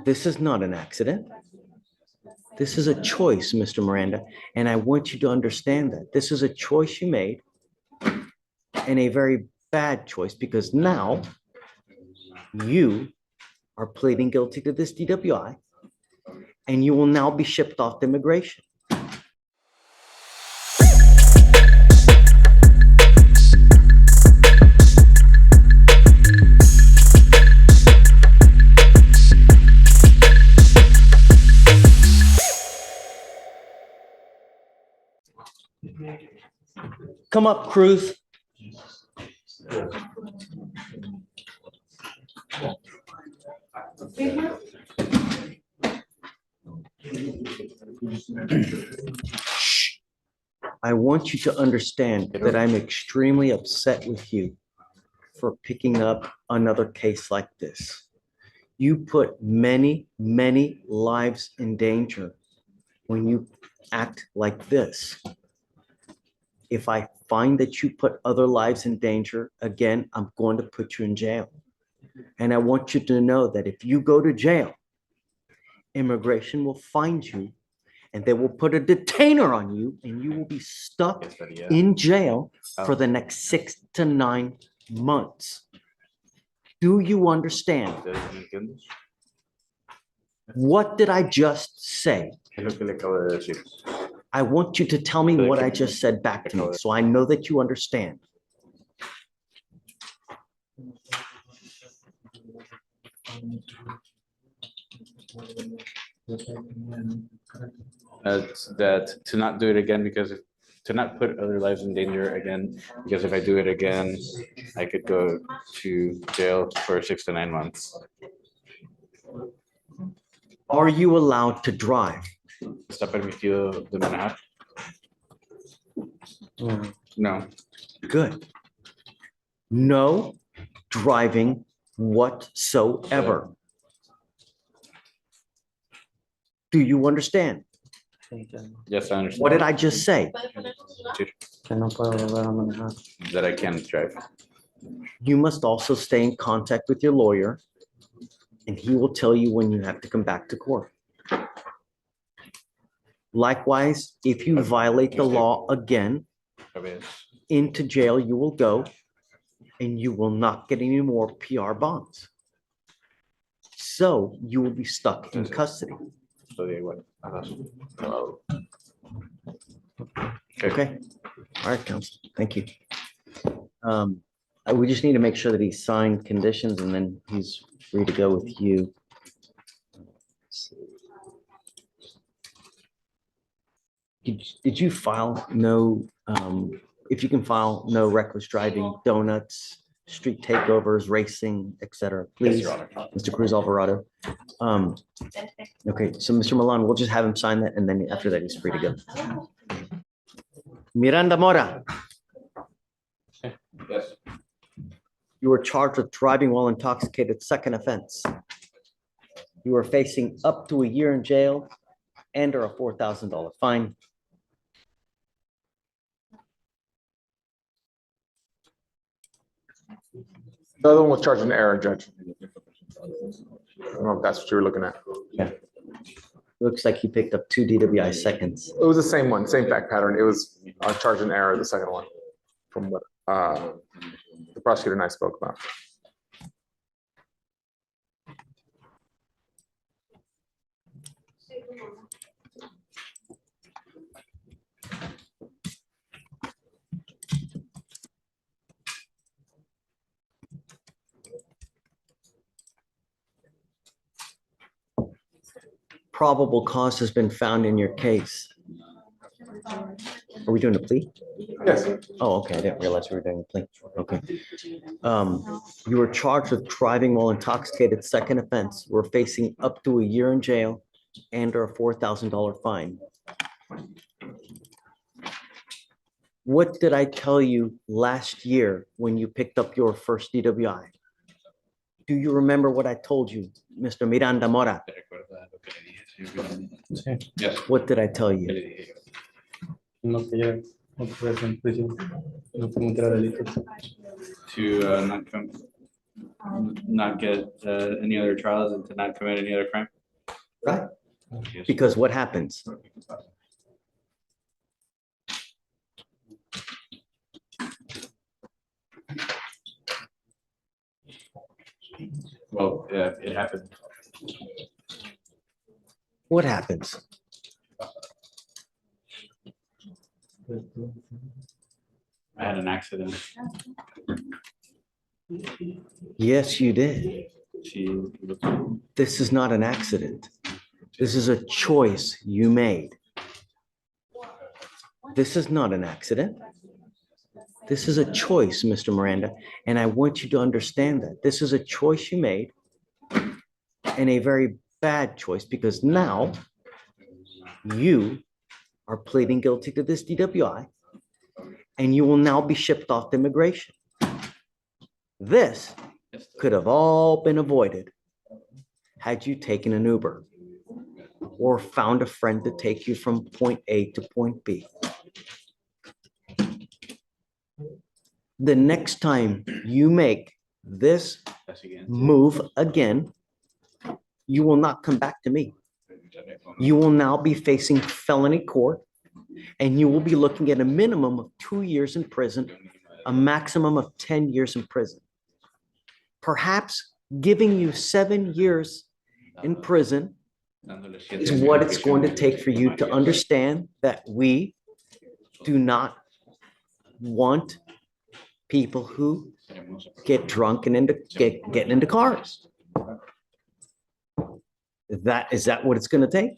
This is not an accident. This is a choice, Mr. Miranda, and I want you to understand that. This is a choice you made, and a very bad choice, because now you are pleading guilty to this DWI, and you will now be shipped off to immigration. Come up, Cruz. I want you to understand that I'm extremely upset with you for picking up another case like this. You put many, many lives in danger when you act like this. If I find that you put other lives in danger, again, I'm going to put you in jail. And I want you to know that if you go to jail, immigration will find you and they will put a detainer on you, and you will be stuck in jail for the next 6 to 9 months. Do you understand? What did I just say? I want you to tell me what I just said back to me, so I know that you understand. That to not do it again, because to not put other lives in danger again, because if I do it again, I could go to jail for 6 to 9 months. Are you allowed to drive? Está permitido de manejar? No. Good. No driving whatsoever. Do you understand? Yes, I understand. What did I just say? That I can't drive. You must also stay in contact with your lawyer, and he will tell you when you have to come back to court. Likewise, if you violate the law again, into jail you will go, and you will not get any more PR bonds. So you will be stuck in custody. Okay. All right, counsel. Thank you. We just need to make sure that he signed conditions, and then he's free to go with you. Did you file no, if you can file no reckless driving, donuts, street takeovers, racing, etc., please, Yes, Mr. Cruz Alvarado. Okay, so Mr. Milan, we'll just have him sign that, and then after that, he's free to go. Miranda Mora. Yes. You were charged with driving while intoxicated, second offense. You are facing up to a year in jail and or a $4,000 fine. The other one was charged in error, Judge. I don't know if that's what you were looking at. Yeah. Looks like he picked up 2 DWI seconds. It was the same one, same fact pattern. It was charged in error, the second one, from what the prosecutor and I spoke about. Probable cause has been found in your case. Are we doing a plea? Yes. Oh, okay. I didn't realize we were doing a plea. Okay. You were charged with driving while intoxicated, second offense. We're facing up to a year in jail and or a $4,000 fine. What did I tell you last year when you picked up your first DWI? Do you remember what I told you, Mr. Miranda Mora? Yes. What did I tell you? To not get any other trials and to not commit any other crime. right? Because what happens? Well, yeah, it happened. What happens? I had an accident. Yes, you did. She, This is not an accident. This is a choice you made. This is not an accident. This is a choice, Mr. Miranda, and I want you to understand that. This is a choice you made and a very bad choice because now you are pleading guilty to this DWI and you will now be shipped off to immigration. This could have all been avoided had you taken an Uber or found a friend to take you from point A to point B. The next time you make this move again, you will not come back to me. You will now be facing felony court and you will be looking at a minimum of 2 years in prison, a maximum of 10 years in prison. Perhaps giving you 7 years in prison is what it's going to take for you to understand that we do not want people who get drunk and getting into cars. Is that what it's going to take?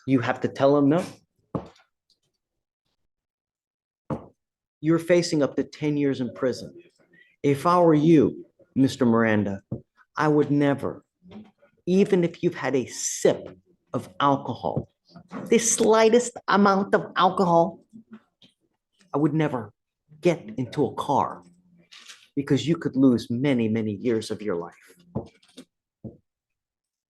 You have to tell them no. You're facing up to 10 years in prison. If I were you, Mr. Miranda, I would never, even if you've had a sip of alcohol, the slightest amount of alcohol, I would never get into a car because you could lose many, many years of your life.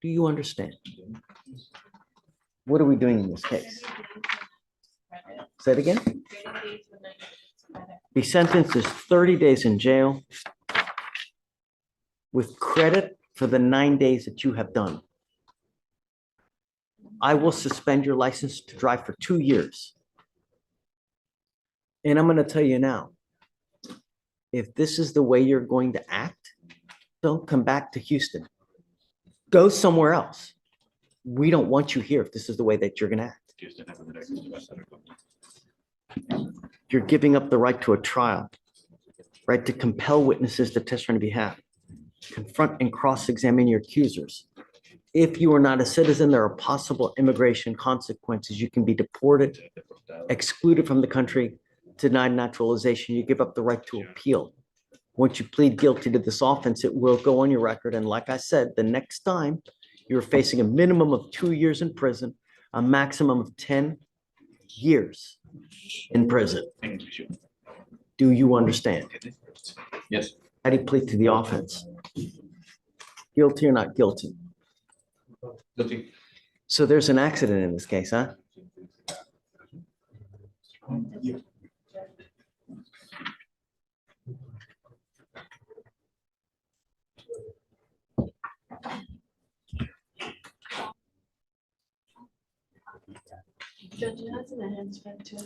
Do you understand? What are we doing in this case? Say it again. The sentence is 30 days in jail with credit for the 9 days that you have done. I will suspend your license to drive for 2 years. And I'm going to tell you now, if this is the way you're going to act, don't come back to Houston. Go somewhere else. We don't want you here if this is the way that you're going to act. You're giving up the right to a trial, right to compel witnesses to testify on your behalf, confront and cross-examine your accusers. If you are not a citizen, there are possible immigration consequences. You can be deported, excluded from the country, denied naturalization. You give up the right to appeal. Once you plead guilty to this offense, it will go on your record. And like I said, the next time you're facing a minimum of 2 years in prison, a maximum of 10 years in prison. Do you understand? Yes. How do you plead to the offense? Guilty or not guilty? Guilty. So there's an accident in this case, huh? Judge, it has an enhancement too.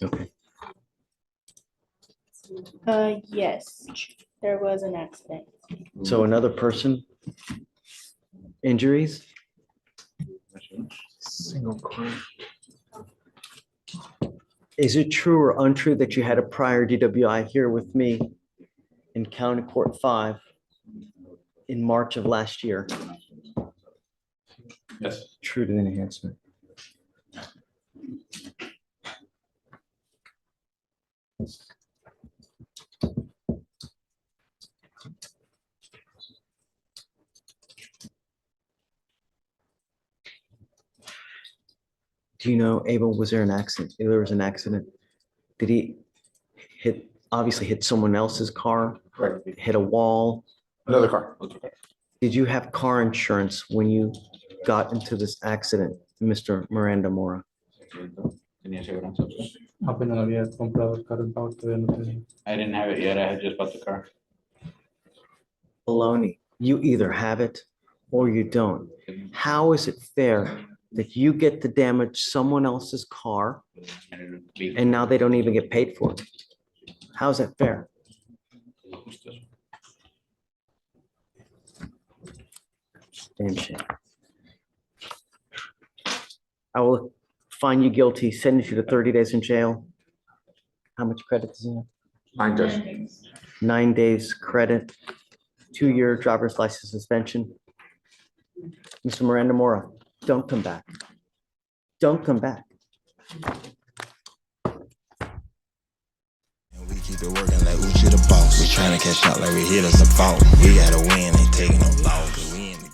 Okay. Yes, there was an accident. So another person, injuries? Single crime. Is it true or untrue that you had a prior DWI here with me in County Court 5 in March of last year? Yes. True to the enhancement. Do you know, Abel, was there an accident? If there was an accident, did he obviously hit someone else's car, Right. hit a wall? Another car. Did you have car insurance when you got into this accident, Mr. Miranda Mora? Tenía aseguranza. Apenas había comprado el carro, el pago todavía no tenía. I didn't have it yet. I had just bought the car. Baloney. You either have it or you don't. How is it fair that you get to damage someone else's car and now they don't even get paid for it? How's that fair? Damn shame. I will find you guilty, sentence you to 30 days in jail. How much credit does he have? Fine, Judge. 9 days credit, 2-year driver's license suspension. Mr. Miranda Mora, don't come back. Don't come back. And we keep it working like Oouchie the boss. We trying to catch up like we hit us a fault. We gotta win, ain't taking no loss. 'Cause we in the